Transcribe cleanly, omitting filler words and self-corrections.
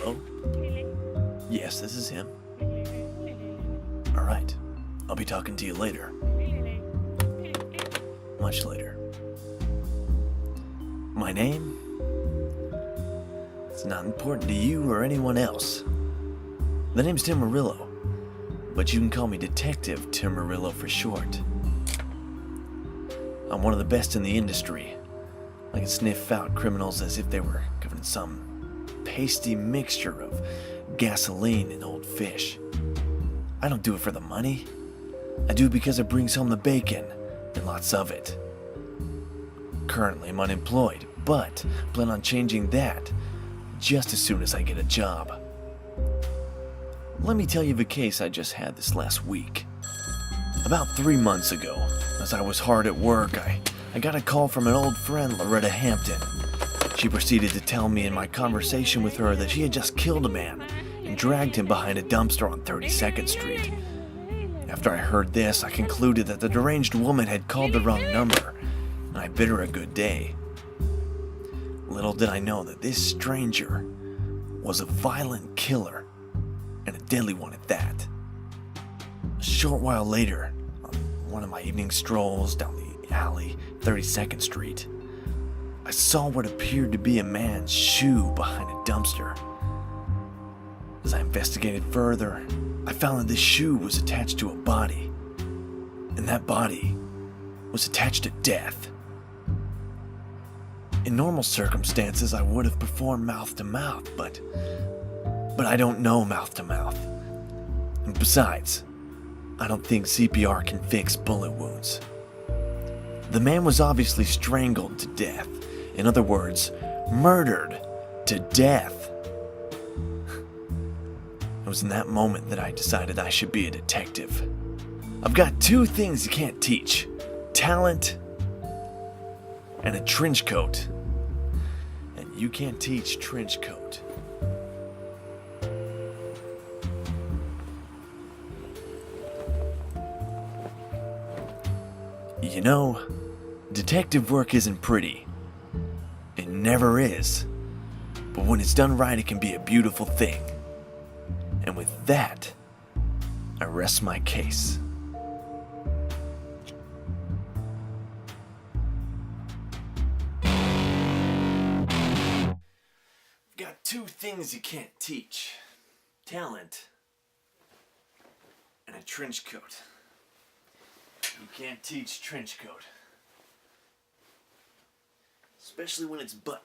Hello? Yes, this is him. Alright. I'll be talking to you later. Much later. My name? It's not important to you or anyone else. The name's Tim Marillo, but you can call me Detective Tim Marillo for short. I'm one of the best in the industry. I can sniff out criminals as if they were covered in some pasty mixture of gasoline and old fish. I don't do it for the money. I do it because it brings home the bacon, and lots of it. Currently, I'm unemployed, but plan on changing that just as soon as I get a job. Let me tell you of a case I just had this last week. About 3 months ago, as I was hard at work, I got a call from an old friend, Loretta Hampton. She proceeded to tell me in my conversation with her that she had just killed a man and dragged him behind a dumpster on 32nd Street. After I heard this, I concluded that the deranged woman had called the wrong number, and I bid her a good day. Little did I know that this stranger was a violent killer, and a deadly one at that. A short while later, on one of my evening strolls down the alley, 32nd Street, I saw what appeared to be a man's shoe behind a dumpster. As I investigated further, I found that this shoe was attached to a body, and that body was attached to death. In normal circumstances, I would have performed mouth-to-mouth, but I don't know mouth-to-mouth. And besides, I don't think CPR can fix bullet wounds. The man was obviously strangled to death. In other words, murdered to death. It was in that moment that I decided I should be a detective. I've got 2 things you can't teach: talent and a trench coat. And you can't teach trench coat. You know, detective work isn't pretty. It never is. But when it's done right, it can be a beautiful thing. And with that, I rest my case. Got 2 things you can't teach: talent and a trench coat. You can't teach trench coat, especially when it's buttoned.